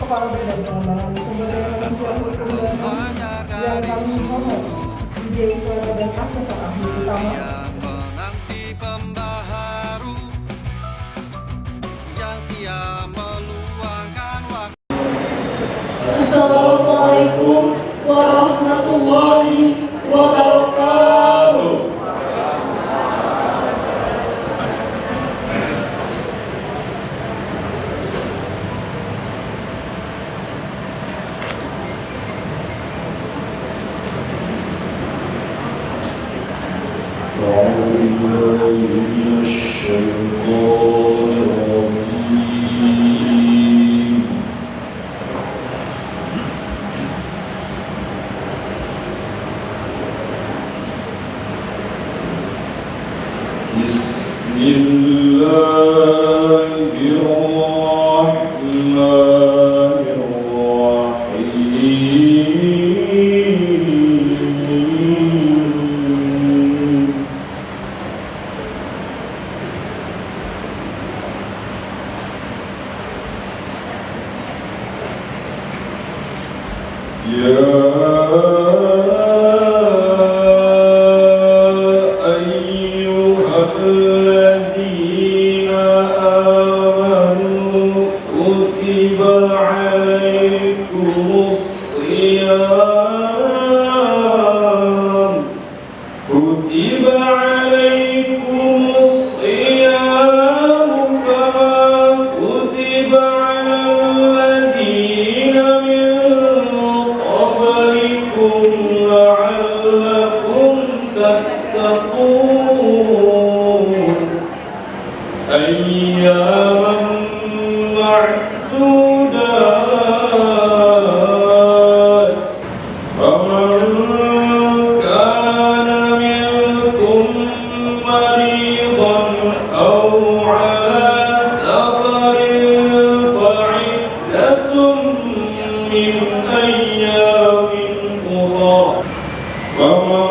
Kepala Badan Pengembangan Sumber Daya Manusia Hukum dan HAM yang kami hormati DJ Suara dan Asesor Ahli Utama yang menanti pembaharu yang siap meluangkan waktu. Assalamualaikum warahmatullahi wabarakatuh. أعوذ بالله من الشيطان الرجيم بسم الله الرحمن الرحيم يا أيها الذين آمنوا كتب عليكم الصيام كتب عليكم الصيام كما كتب على الذين من قبلكم لعلكم تتقون أياما معدودات فمن كان منكم مريضا أو على سفر فعدة من أيام أخرى فمن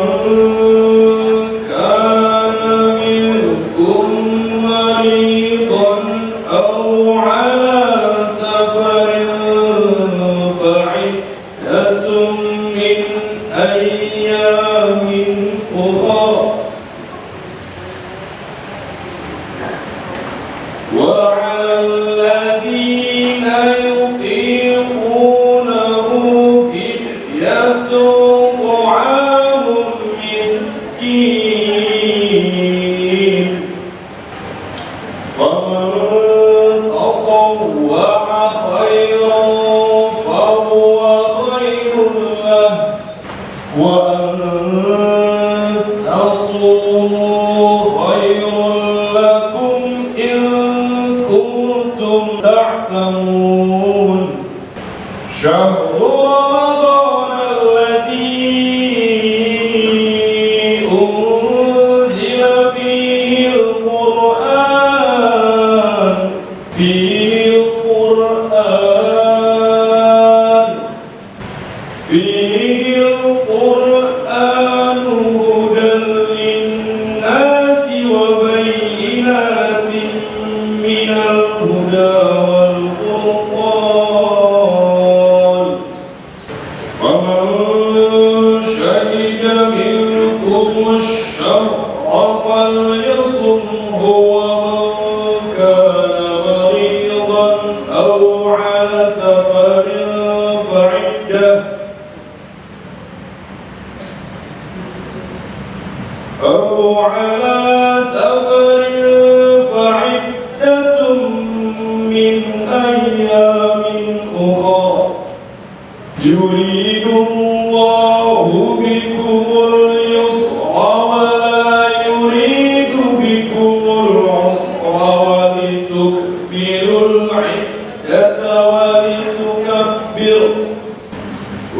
كان منكم مريضا أو على سفر فعدة من أيام أخرى وعلى الذين يطيقونه فدية طعام مسكين فمن تطوع خيرا فهو خير له وأن تصوموا خير لكم إن كنتم تعلمون شهر رمضان الذي أنزل فيه القرآن فيه القرآن هدى للناس وبينات من الهدى والفرقان فمن شهد منكم الشهر فليصمه ومن كان مريضا أو على سفر فعدة من أيام أخرى يريد الله بكم اليسر ولا يريد بكم العسر ولتكملوا العدة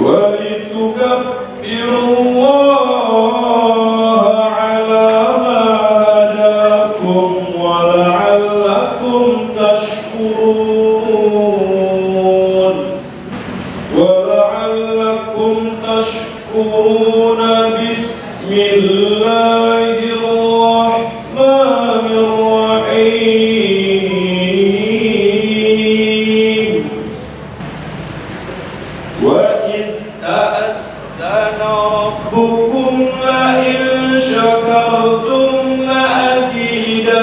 ولتكبروا الله على ما هداكم ولعلكم تشكرون بسم الله الرحمن الرحيم ربكم لئن شكرتم لأزيدنكم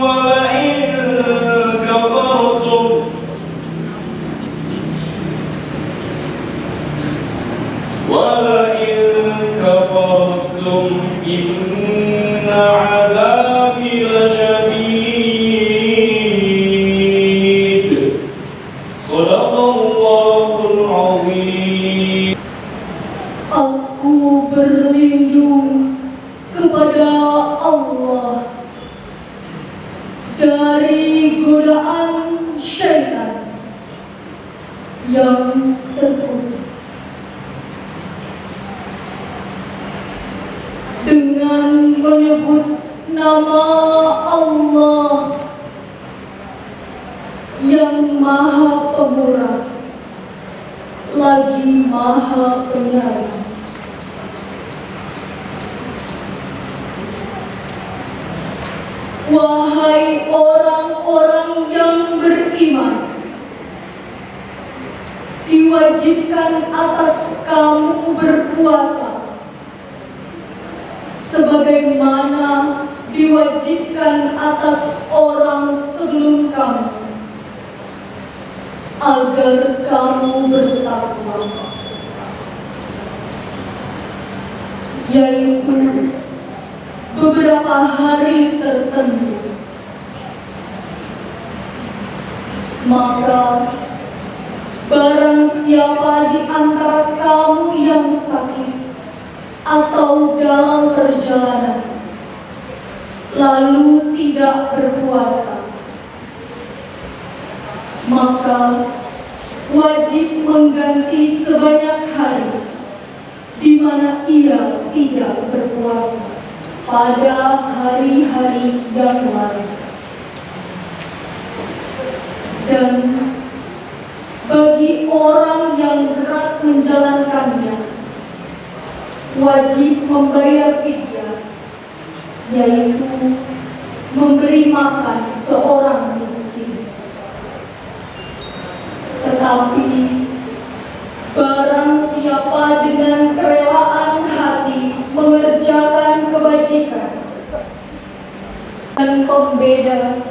ولئن كفرتم إن عذابي لشديد. صدق الله العظيم. Aku berlindung kepada Allah dari godaan syaitan yang terkutuk. Dengan menyebut nama Allah yang Maha Pemurah lagi Maha Penyayang. Wahai orang-orang yang beriman, diwajibkan atas kamu berpuasa sebagaimana diwajibkan atas orang sebelum kamu, agar kamu bertakwa, yaitu beberapa hari tertentu. Maka barang siapa di antara kamu yang sakit atau dalam perjalanan lalu tidak berpuasa, maka wajib mengganti sebanyak hari di mana ia tidak berpuasa pada hari-hari yang lain. Dan bagi orang yang berat menjalankannya, wajib membayar fidyah, yaitu memberi makan seorang miskin. Tetapi barang siapa dengan kerelaan hati mengerjakan kebajikan dan pembeda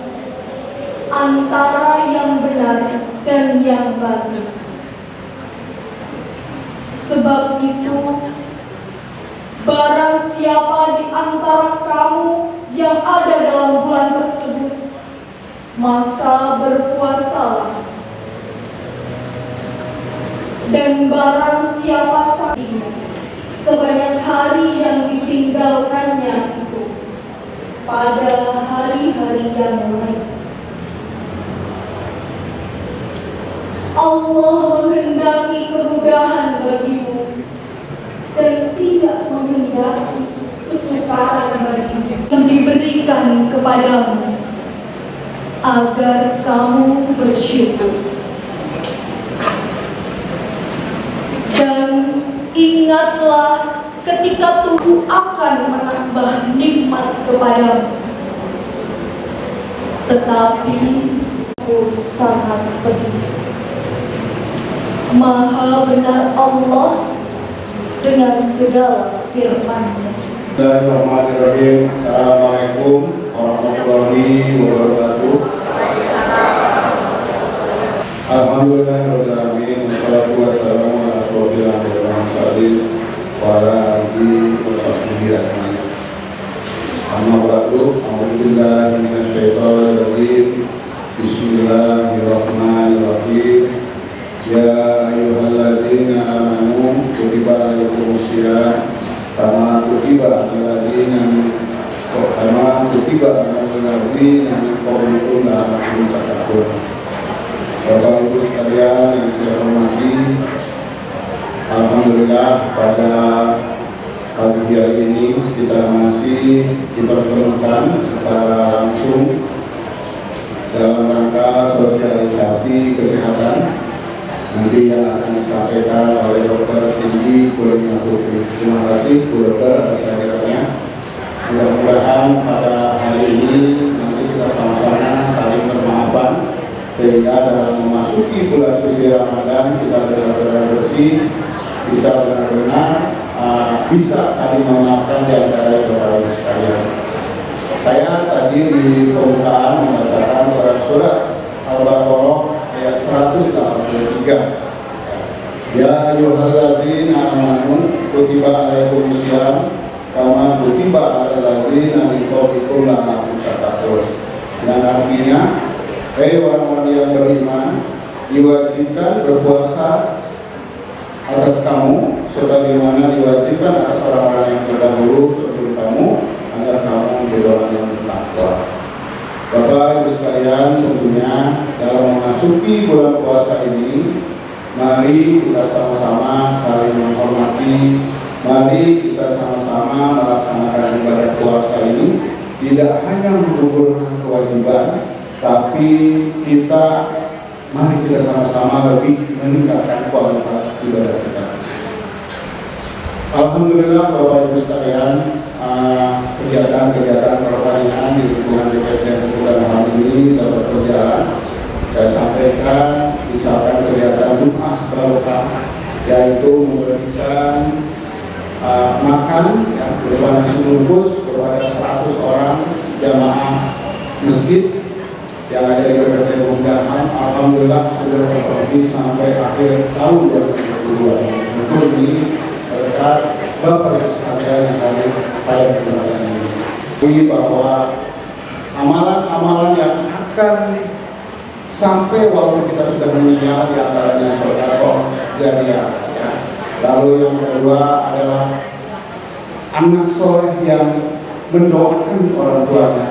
antara yang benar dan yang batil, sebab itu barang siapa di antara kamu yang ada dalam bulan tersebut, maka berpuasalah. Dan barang siapa sakit sebanyak hari yang ditinggalkannya itu pada hari-hari yang lain, Allah menghendaki kemudahan bagimu dan tidak menghendaki kesukaran bagimu yang diberikan kepadamu, agar kamu bersyukur. Dan ingatlah ketika Tuhan akan menambah nikmat kepadamu, tetapi aku sangat pedih. Maha benar Allah dengan segala firman-Nya. Bismillahirrahmanirrahim. Assalamualaikum warahmatullahi wabarakatuh. Alhamdulillahirrahmanirrahim. Wassalatu wassalamu ala rasulillah wa ala alihi wa sahbihi ajma'in. Amma ba'du. A'udzubillahi minasyaitonir rajim. Bismillahirrahmanirrahim. Ya ayyuhalladzina amanu kutiba alaikumusiyam kama kutiba alal ladzina min qablikum la'allakum tattaqun. Bapak Ibu sekalian yang saya hormati, alhamdulillah pada pagi hari ini kita masih dipertemukan secara langsung dalam rangka sosialisasi kesehatan nanti yang akan disampaikan oleh Dr. Cindy Kurniawati. Terima kasih Bu Dokter atas kehadirannya. Mudah-mudahan pada hari ini nanti kita sama-sama saling bermaafan, sehingga dalam memasuki bulan suci Ramadan kita benar-benar bersih, kita benar-benar bisa saling memaafkan di antara Bapak Ibu sekalian. Saya tadi di pembukaan membacakan surat Al-Baqarah ayat 183. Ya ayyuhalladzina amanu kutiba alaikumusiyam kama kutiba alal ladzina min qablikum la'allakum tattaqun. Yang artinya, hei orang-orang yang beriman, diwajibkan berpuasa atas kamu sebagaimana diwajibkan atas orang-orang yang terdahulu sebelum kamu, agar kamu menjadi orang yang bertakwa. Bapak Ibu sekalian, tentunya dalam memasuki bulan puasa ini, mari kita sama-sama saling menghormati, mari kita sama-sama melaksanakan ibadah puasa ini tidak hanya menggugurkan kewajiban, tapi mari kita sama-sama lebih meningkatkan kualitas ibadah kita. Alhamdulillah Bapak Ibu sekalian, kegiatan-kegiatan pertanian di lingkungan DPSD Pemuda hari ini dapat berjalan. Saya sampaikan misalkan kegiatan Jum'ah Barokah, yaitu memberikan makan berupa nasi bungkus kepada 100 orang jamaah masjid yang ada di BPSD Pemuda. Alhamdulillah sudah terpenuhi sampai akhir tahun 2022. Tentu ini berkat Bapak Ibu sekalian yang kami pada kesempatan ini, bahwa amalan-amalan yang akan sampai waktu kita sudah meninggal di antaranya sedekah jariah. Lalu yang kedua adalah anak soleh yang mendoakan orang tuanya,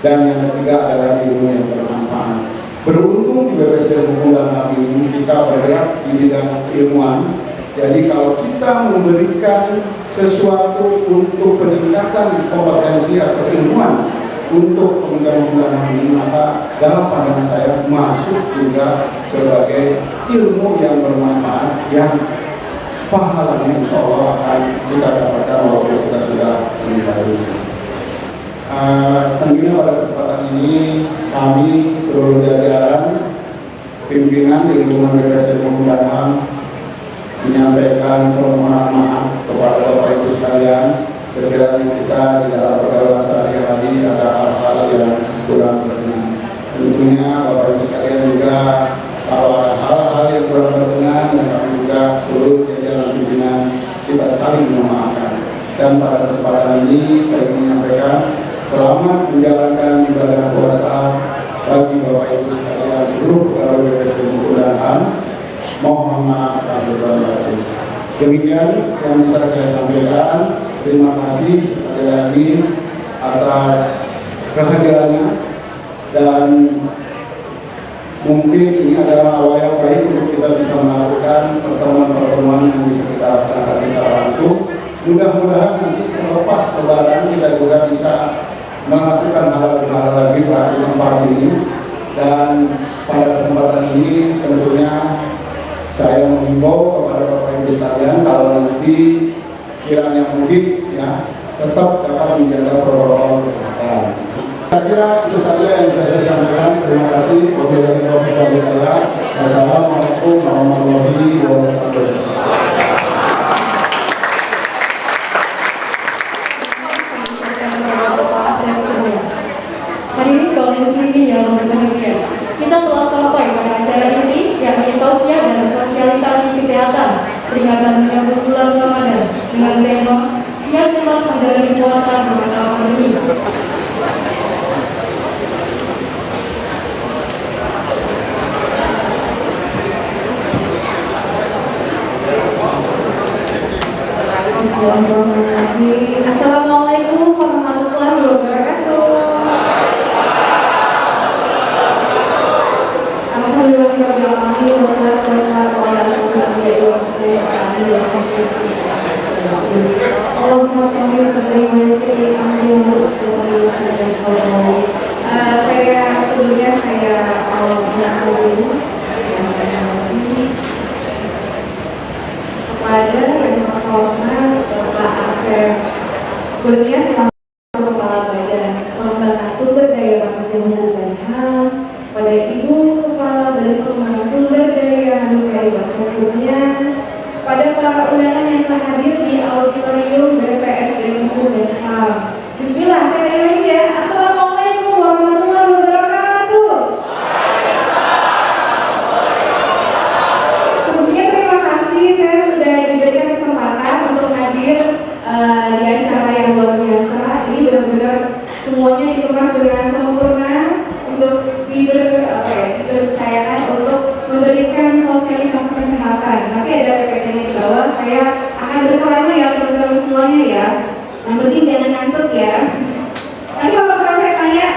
dan yang ketiga adalah ilmu yang bermanfaat. Beruntung di BPSD Pemuda kami ini kita bergerak di bidang ilmuwan. Jadi kalau kita memberikan sesuatu untuk peningkatan kompetensi atau ilmuwan untuk pemuda-pemuda ini, maka dalam pandangan saya masuk juga sebagai ilmu yang bermanfaat, yang pahalanya insya Allah akan kita dapatkan walaupun kita sudah meninggal dunia. Tentunya pada kesempatan ini kami seluruh jajaran pimpinan di lingkungan BPSD Pemuda menyampaikan permohonan maaf kepada Bapak Ibu sekalian sekiranya kita di dalam pergaulan sehari-hari ada hal-hal yang kurang berkenan. Tentunya Bapak Ibu sekalian juga kalau ada hal-hal yang kurang berkenan, dan kami juga seluruh jajaran pimpinan kita saling memaafkan. Dan pada kesempatan ini saya ingin menyampaikan selamat menjalankan ibadah puasa bagi Bapak Ibu sekalian seluruh pegawai BPSD Pemuda. Mohon maaf lahir dan batin. Demikian yang bisa saya sampaikan. Terima kasih sekali lagi atas kehadirannya, dan mungkin ini adalah awal yang baik untuk kita bisa melakukan pertemuan-pertemuan yang bisa kita laksanakan secara langsung. Mudah-mudahan nanti selepas Lebaran kita juga bisa melakukan hal-hal lebih di tempat ini. Dan pada kesempatan ini tentunya saya mengimbau kepada Bapak Ibu sekalian, kalau nanti kiranya mudik, ya tetap dapat menjaga protokol kesehatan. Saya kira itu saja yang bisa saya sampaikan. Terima kasih. Wabillahi taufiq wal hidayah. Wassalamualaikum warahmatullahi wabarakatuh. Hadirin kaum muslimin yang berbahagia, kita telah sampai pada acara ini, yakni tausiah dan sosialisasi kesehatan peringatan menyambut bulan Ramadan dengan tema "Kiat Sehat Menjalani Puasa di Masa Pandemi". Bismillahirrahmanirrahim. Assalamualaikum warahmatullahi wabarakatuh. Alhamdulillahirrahmanirrahim. Wassalatu wassalamu ala rasulillah wa alihi wasallam. Allahumma shalli wa sallim wa yassir amri wa saya sebelumnya mengaku kepada yang terhormat Bapak Asep Kurnia selaku Kepala Badan Pengembangan Sumber Daya Manusia Hukum dan HAM, pada Ibu Kepala Badan Pengembangan Sumber Daya Manusia Bahasa Hukumnya, pada para undangan yang telah hadir di auditorium sosialisasi kesehatan. Nanti ada PPT-nya di bawah. Saya akan berkelana ya teman-teman semuanya ya. Yang penting jangan ngantuk ya. Nanti kalau misalnya saya tanya,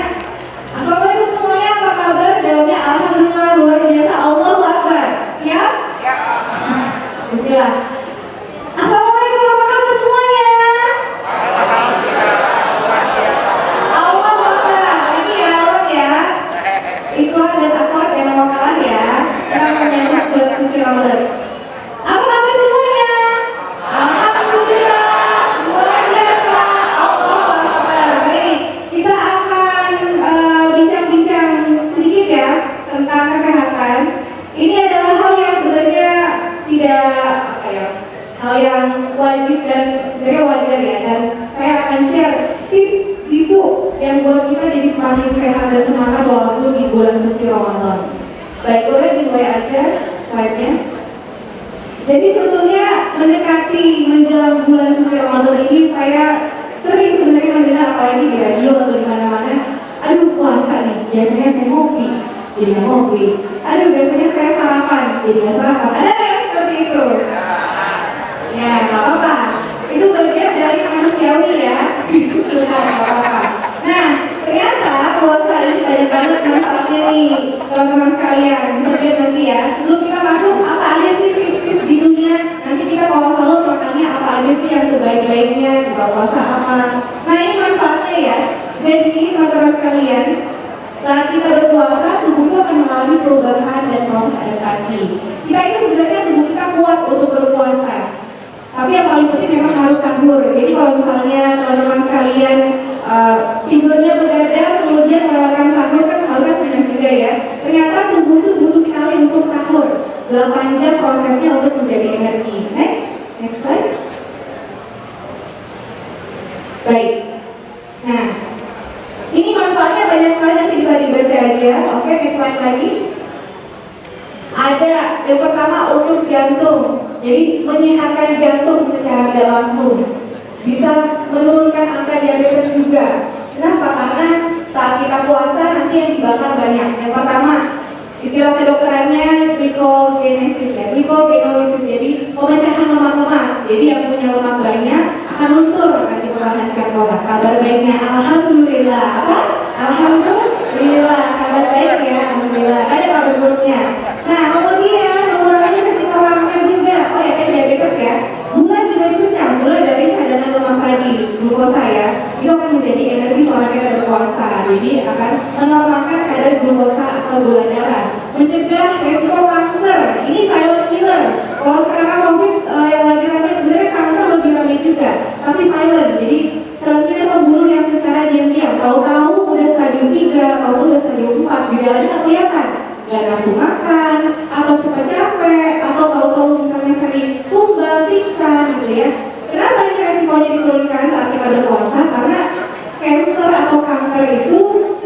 Assalamualaikum semuanya, apa kabar? Jawabnya Alhamdulillah, luar biasa, Allahu Akbar. Siap? Siap. Bismillah. Assalamualaikum, apa kabar semuanya? Allahu Akbar. Ini ya, Allah ya. Ikhwan dan akhwat jangan mau kalah ya. Kita menyambut bulan suci Ramadan. Apa kabar semuanya? Alhamdulillah, luar biasa, Allahu Akbar. Baik, kita akan bincang-bincang sedikit ya tentang kesehatan. Ini adalah hal yang sebenarnya tidak apa ya, hal yang wajib dan sebenarnya wajar ya. Dan saya akan share tips jitu yang buat kita jadi semakin sehat dan semangat walaupun di bulan suci Ramadan. Baik, boleh dimulai aja slide-nya. Jadi sebetulnya mendekati menjelang bulan suci Ramadan ini saya sering sebenarnya mendengar apalagi di radio atau di mana-mana, aduh puasa nih, biasanya saya ngopi, jadi nggak ngopi. Aduh biasanya saya sarapan, jadi nggak sarapan. Ada yang seperti itu? Ya nggak apa-apa. Itu bagian dari manusiawi ya. Silakan, nggak apa-apa. Nah ternyata puasa ini banyak banget manfaatnya nih teman-teman sekalian. Bisa lihat nanti ya. Sebelum kita masuk, apa aja sih tips-tips di dunia? Nanti kita kalau sahur makannya apa aja sih yang sebaik-baiknya? Buka puasa apa? Nah ini manfaatnya ya. Jadi teman-teman sekalian, saat kita berpuasa, tubuh itu akan mengalami perubahan dan proses adaptasi. Kita ini sebenarnya tubuh kita kuat untuk berpuasa. Tapi yang paling penting memang harus sahur. Jadi kalau misalnya teman-teman sekalian tidurnya begadang, kemudian melewatkan sahur kan sudah juga ya. Ternyata tubuh itu butuh sekali untuk sahur. 8 jam prosesnya untuk menjadi energi. Next slide. Baik. Nah, ini manfaatnya banyak sekali, nanti bisa dibaca aja. Oke, next slide lagi. Ada yang pertama untuk jantung. Jadi menyehatkan jantung secara tidak langsung. Bisa menurunkan angka diabetes juga. Kenapa? Karena saat kita puasa nanti yang dibakar banyak. Yang pertama, istilah kedokterannya glikogenesis ya, glikogenolysis. Jadi pemecahan lemak-lemak. Jadi yang punya lemak banyak akan luntur nanti perlahan sejak puasa. Kabar baiknya, alhamdulillah. Apa? Alhamdulillah. Kabar baik ya, alhamdulillah. Ada kabar buruknya. Nah, kemudian mengurangi risiko kanker juga. Oh ya, kan diabetes ya. Gula juga dipecah, gula dari cadangan lemak tadi, glukosa ya. Itu akan menjadi energi selama kita berpuasa. Jadi akan menormalkan kadar glukosa atau gula darah. Mencegah risiko kanker. Ini silent killer. Kalau sekarang COVID yang lagi ramai, sebenarnya kanker lebih ramai juga. Tapi silent. Jadi silent killer pembunuh yang secara diam-diam. Tahu-tahu udah stadium 3, tahu-tahu udah stadium 4, gejalanya nggak kelihatan. Gak nafsu makan, atau cepat capek, atau tahu-tahu misalnya sering tumbang, pingsan gitu ya. Kenapa ini resikonya diturunkan saat kita berpuasa? Karena cancer atau kanker itu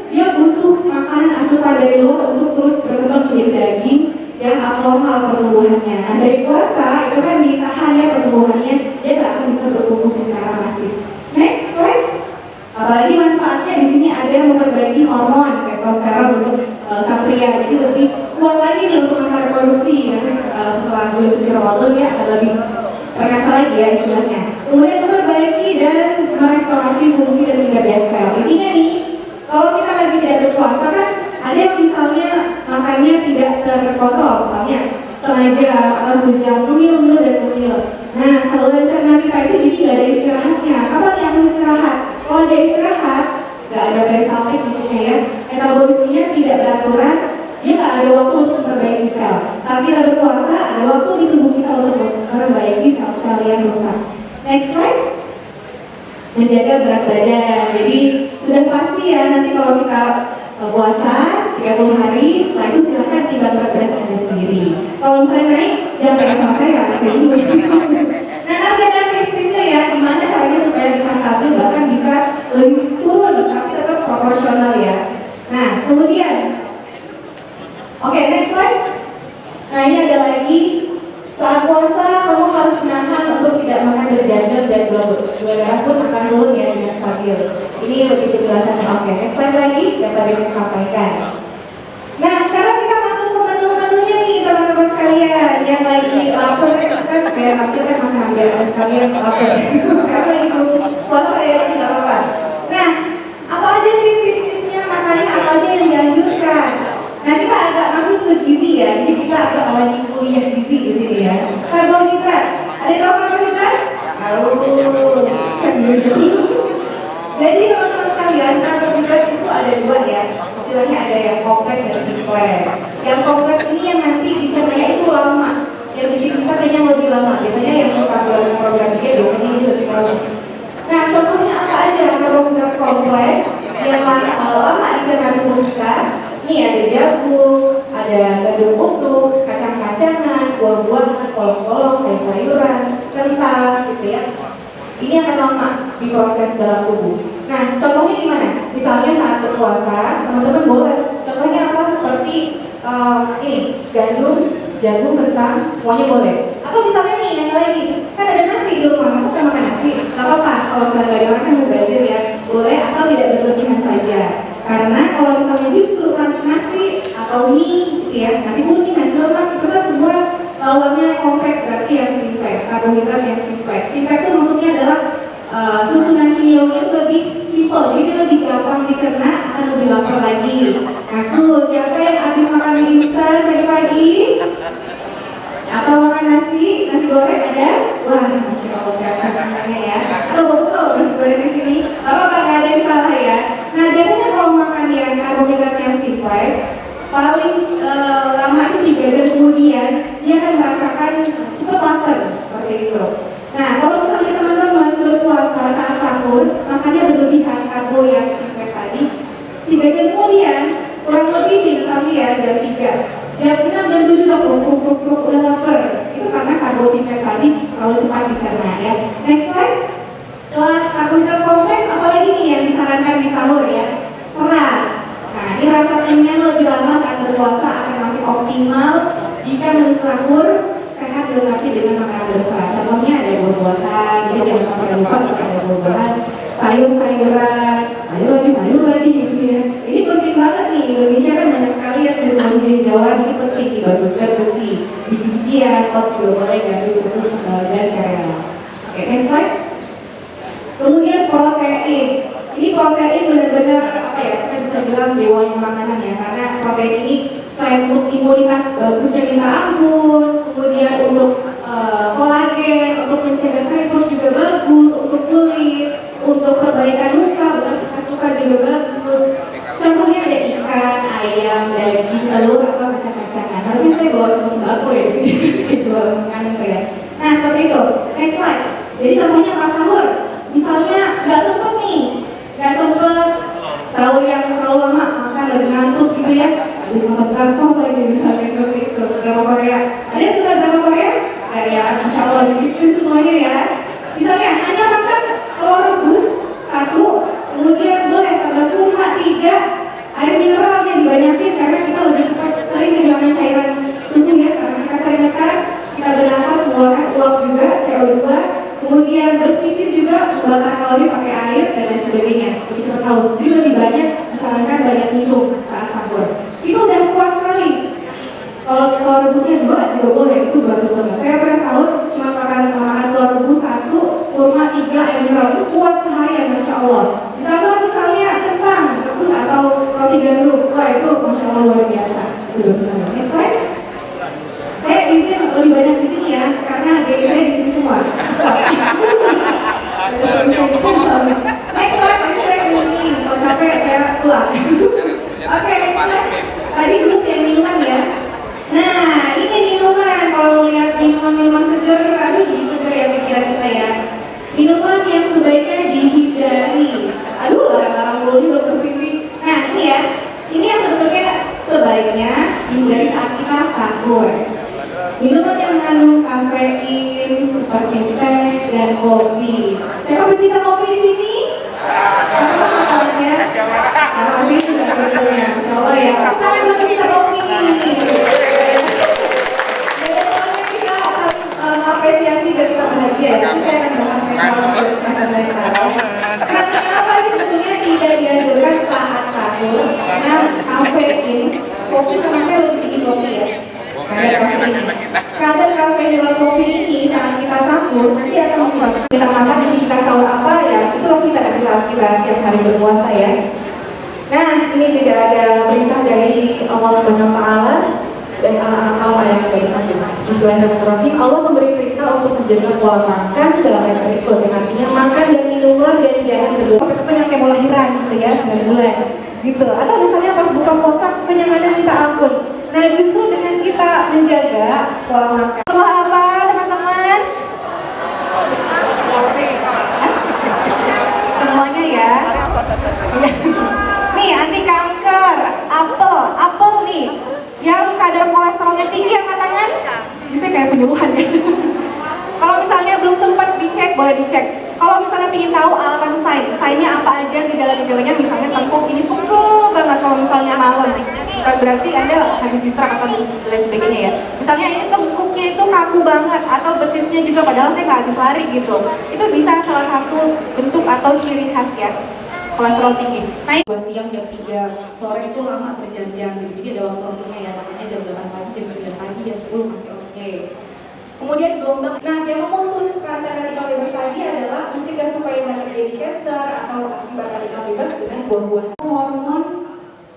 dia butuh makanan asupan dari luar untuk terus berkembang menjadi daging yang abnormal pertumbuhannya. Nah dari puasa itu kan ditahan ya pertumbuhannya, dia nggak akan bisa bertumbuh secara masif. Next slide. Apalagi manfaatnya di sini ada yang memperbaiki hormon testosteron untuk sang pria, jadi lebih kuat lagi nih untuk masa reproduksi. Nanti setelah bulan suci Ramadan ya akan lebih perkasa lagi ya istilahnya. Kemudian memperbaiki dan merestorasi fungsi dan kinerja sel. Intinya nih, kalau kita lagi tidak berpuasa kan ada yang misalnya makannya tidak terkontrol, misalnya setengah jam atau 1 jam, ngemil dan ngemil. Nah saluran cerna kita itu jadi nggak ada istirahatnya. Kapan yang mau istirahat? Kalau ada istirahat, nggak ada peristaltik maksudnya ya, metabolismenya tidak beraturan, dia nggak ada waktu untuk memperbaiki sel. Saat kita berpuasa, ada waktu di tubuh kita untuk memperbaiki sel-sel yang rusak. Next slide. Menjaga berat badan. Jadi sudah pasti ya nanti kalau kita puasa 30 hari, setelah itu silahkan timbang berat badan Anda sendiri. Kalau misalnya naik, jangan pakai sama saya dulu. Nah nanti ada tips-tipsnya ya, gimana caranya supaya bisa stabil, bahkan bisa lebih turun, tapi tetap proporsional ya. Nah kemudian, oke, next slide. Nah ini ada lagi, saat puasa kamu harus menahan untuk tidak makan berjam-jam dan gula darah pun akan turun ya dengan stabil. Ini lebih penjelasannya. Oke, next slide lagi yang tadi saya sampaikan. Nah sekarang kita masuk ke menu-menunya nih teman-teman sekalian. saya tampilkan makanan biar ada sekalian lapar. Sekarang lagi puasa ya, tidak apa-apa. Nah, apa aja sih tips-tipsnya makannya, apa aja yang dianjurkan? Nah, kita agak masuk ke gizi ya, jadi kita agak lagi kuliah gizi di sini ya. Karbohidrat, ada yang tahu karbohidrat? Tahu, saya sendiri dulu. Jadi teman-teman sekalian, karbohidrat itu ada dua ya. Istilahnya ada yang kompleks dan simpleks. Yang kompleks ini yang nanti dicernanya itu lama, yang bikin kita kayaknya lebih lama. Biasanya yang suka dalam program dia biasanya itu lebih lama. Nah, contohnya apa aja karbohidrat kompleks yang lama dicerna tubuh kita? Ini ada jagung, ada gandum utuh, kacang-kacangan, buah-buahan, kolong-kolong, sayur-sayuran, kentang, gitu ya. Ini akan lama diproses dalam tubuh. Nah, contohnya gimana? Misalnya saat berpuasa, teman-teman boleh. Contohnya apa? Seperti ini, gandum, jagung, kentang, semuanya boleh. Atau misalnya nih, yang lagi, kan ada nasi di rumah, masa kita makan nasi? Gak apa-apa, kalau misalnya gak dimakan, mubazir ya. Boleh, asal tidak berlebihan saja. Karena kalau misalnya justru nasi atau mie, gitu ya, nasi kuning, nasi lemak, itu kan semua lawannya kompleks, berarti yang simpleks, karbohidrat yang simpleks. Simpleks itu maksudnya adalah susunan kimiawinya itu lebih simpel, jadi dia lebih gampang dicerna, akan lebih lapar lagi. Nah tuh, siapa yang habis makan mie instan pagi-pagi? Atau makan nasi goreng ada? Wah, masya Allah sehat-sehatnya ya. Atau betul nasi goreng di sini? Apa nggak ada yang salah ya? Nah biasanya kalau makan yang karbohidrat yang simpleks, paling lama itu 3 jam kemudian dia akan merasakan cepat lapar seperti itu. Nah kalau misalnya teman-teman berpuasa saat sahur, makannya berlebihan karbo yang simpleks tadi, 3 jam kemudian kurang lebih misalnya ya jam 3, jam 6, jam 7 udah kruk udah lapar. Itu karena karbo simpleks tadi terlalu cepat dicerna ya. Next slide. Setelah karbohidrat kompleks, apalagi nih yang disarankan di sahur ya? Serat. Nah, ini rasa kenyang lebih lama saat berpuasa akan makin optimal jika menu sahur sehat dilengkapi dengan makanan berserat. Contohnya ada buah-buahan, jadi jangan sampai lupa ada buah-buahan, sayur-sayuran, sayur lagi gitu ya. Ini penting banget nih, Indonesia kan banyak sekali ya di rumah Jawa, ini penting nih, bagus besi, biji-bijian, oat juga boleh, gandum, terus dan sereal. Oke, next slide. Kemudian protein. Ini protein benar-benar apa ya? Kita bisa bilang dewanya makanan ya, karena protein ini selain untuk imunitas bagusnya minta ampun, kemudian untuk kolagen, untuk mencegah keriput juga bagus, untuk kulit, untuk perbaikan luka, bekas luka juga bagus. Contohnya ada ikan, ayam, daging, telur, atau kacang-kacangan. Harusnya saya bawa cuma sembako ya di sini, jual makanan saya. Nah seperti itu. Next slide. Jadi contohnya pas sahur. Misalnya nggak sempet sahur yang terlalu lama, makan lagi ngantuk gitu ya, habis nonton drakor lagi misalnya seperti itu, drama Korea. Ada yang suka drama Korea? Ada ya, masya Allah disiplin semuanya ya. Misalnya hanya makan telur rebus 1, kemudian boleh tambah kurma 3, air mineralnya dibanyakin karena kita lebih cepat sering kehilangan cairan tubuh ya, karena kita keringetan, kita bernafas mengeluarkan uap juga CO2. Kemudian berpikir juga membakar kalori pakai air dan lain sebagainya, lebih cepat haus. Jadi lebih banyak disarankan banyak minum saat sahur. Itu udah kuat sekali. Kalau telur rebusnya 2 juga boleh, itu bagus banget. Saya pernah sahur cuma makan telur rebus 1, kurma 3, air mineral, itu kuat seharian, masya Allah. Ditambah misalnya kentang rebus atau roti gandum, wah itu masya Allah luar biasa. Itu bagus banget. Next slide. Saya izin lebih banyak di sini ya, karena geng saya di sini semua. Next slide, tadi saya ngomongin, kalau capek saya pulang. Oke, next slide. Tadi belum yang minuman ya. Nah, ini minuman. Kalau melihat minuman seger, aduh jadi seger ya pikiran kita ya. Minuman yang sebaiknya dihindari. Aduh, larang-larang dulu nih dokter Siti. Nah, ini ya. Ini yang sebetulnya sebaiknya dihindari saat kita sahur. Minuman yang mengandung kafein seperti teh dan kopi. Siapa pecinta kopi di sini? Apa aja? Sama sih sudah sebetulnya, masya Allah ya. Tangan buat pecinta kopi. Bagaimana kita apresiasi dan kita bahagia. Nanti saya akan bahas mental kesehatan mereka. Karena apa ini sebetulnya tidak dianjurkan saat sahur karena kafein, kopi sama teh lebih tinggi kopi ya. Kadar kafein dalam kopi ini sangat kita sahur nanti akan menyebabkan kita makan, jadi kita sahur apa ya, itulah kita pada saat kita siap hari berpuasa ya. Nah, ini juga ada perintah dari Allah Subhanahu wa taala dan Al-An'am ayat 31. Bismillahirrahmanirrahim. Allah memberi perintah untuk menjaga pola makan dalam ayat berikut, yang artinya makan dan minumlah dan jangan berlebihan. Seperti yang kayak mau lahiran gitu ya, 9 bulan gitu. Atau misalnya pas buka puasa kenyangannya minta ampun. Nah, justru dengan kita menjaga pola makan. Pola apa, teman-teman? Semuanya ya. Nih, anti kanker, apel nih. Yang kadar kolesterolnya tinggi angkat tangan. Bisa kayak penyuluhan ya. Kalau misalnya belum sempat dicek, boleh dicek. Kalau misalnya ingin tahu alarm sign-nya apa aja, gejala-gejalanya, misalnya tengkuk ini pegel banget kalau misalnya malam. Bukan berarti Anda habis distract atau lain sebagainya ya. Misalnya ini tengkuknya itu kaku banget, atau betisnya juga padahal saya nggak habis lari gitu. Itu bisa salah satu bentuk atau ciri khas ya kolesterol tinggi. Nah, siang jam 3 sore itu lama berjam-jam, jadi ada waktu-waktunya ya, misalnya jam 8 pagi, jam 9 pagi, jam 10 masih oke. Kemudian gelombang, nah yang memutus rantai radikal bebas tadi adalah mencegah supaya tidak terjadi kanker atau akibat radikal bebas dengan buah-buahan. Hormon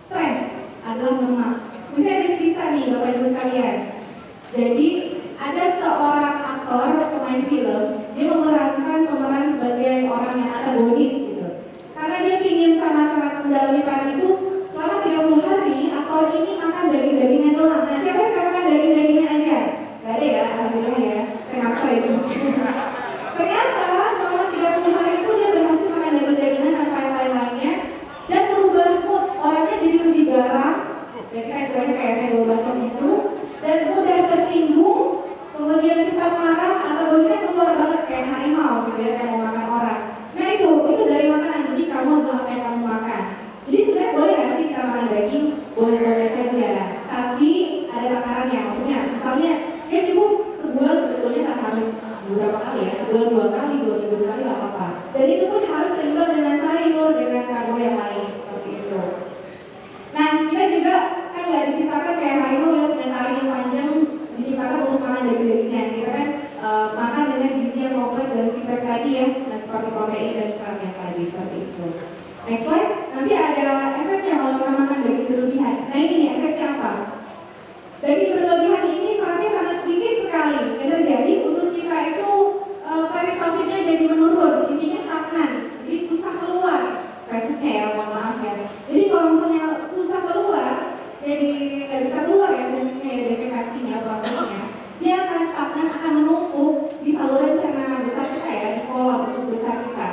stres adalah lemak. Misalnya ada cerita nih Bapak Ibu sekalian. Jadi ada seorang aktor pemain film, dia memerankan pemeran sebagai orang yang antagonis gitu. Karena dia ingin sangat-sangat mendalami peran itu, selama 30 hari aktor ini makan daging-dagingan doang. Nah, siapa yang sekarang makan daging-dagingan aja? Gak ada ya, alhamdulillah ya. Saya maksa ya cuma. Ternyata selama 30 hari itu dia berhasil makan daging-dagingan tanpa yang lain-lainnya dan merubah mood. Orangnya jadi lebih garang. Ya kita istilahnya kayak saya bawa bacok itu, dan mudah tersinggung, kemudian cepat marah, antagonisnya keluar banget kayak harimau gitu ya, kayak mau makan orang. Nah itu dari makanan, jadi kamu adalah apa yang kamu makan. Jadi sebenarnya boleh nggak sih kita makan daging? Boleh-boleh saja, tapi ada takarannya. Maksudnya, misalnya dia cukup sebulan, sebetulnya nggak harus beberapa kali ya, sebulan 2 kali, 2 minggu sekali nggak apa-apa. Dan itu pun harus seimbang dengan sayur, dengan karbo yang lain, seperti itu. Nah, kita juga kan nggak diciptakan kayak harimau yang punya taring yang panjang, diciptakan untuk makan daging-dagingan. Kita kan makan dengan gizi yang kompleks dan simpleks tadi ya, nah seperti protein dan serat yang tadi, seperti itu. Next slide, nanti ada efeknya kalau kita makan daging berlebihan. Nah ini nih efeknya apa? Daging berlebihan ini seratnya sangat sedikit sekali. Yang terjadi usus kita itu peristaltiknya jadi menurun, intinya stagnan, jadi susah keluar. Fesisnya ya, mohon maaf ya. Jadi kalau misalnya susah keluar, jadi nggak bisa keluar ya fesisnya ya, defekasinya, prosesnya. Dia akan stagnan, akan menumpuk di saluran cerna besar kita ya, di kolom usus besar kita.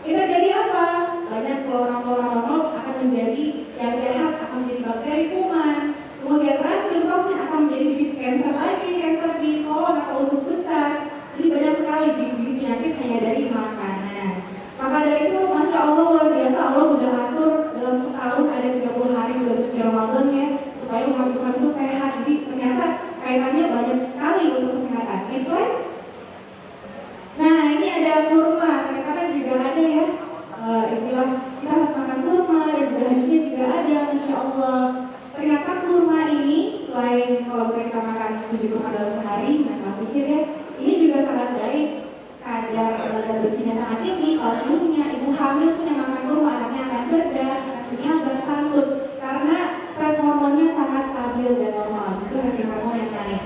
Itu jadi apa? Banyak flora-flora normal akan menjadi yang jahat, akan menjadi bakteri kuman. Kemudian racun toksin akan menjadi bibit kanker lagi, kanker di kolon atau usus besar. Jadi banyak sekali bibit penyakit hanya dari makanan. Maka dari itu, Masya Allah luar biasa, Allah sudah atur dalam setahun ada 30 hari bulan suci Ramadan ya, supaya umat Islam itu sehat. Jadi ternyata kaitannya banyak sekali untuk kesehatan. Next slide. Nah ini ada kurma, ternyata kan juga ada ya istilah kita harus makan kurma, dan juga hadisnya juga ada, Masya Allah. Ternyata kurma ini selain kalau misalnya kita makan 7 kurma dalam sehari, nah sihir ya, ini juga sangat baik. Kadar zat besinya sangat tinggi, kalsiumnya, ibu hamil pun yang makan kurma anaknya akan cerdas, akan penyabar, santun, karena stres hormonnya sangat stabil dan normal. Justru happy hormon yang naik,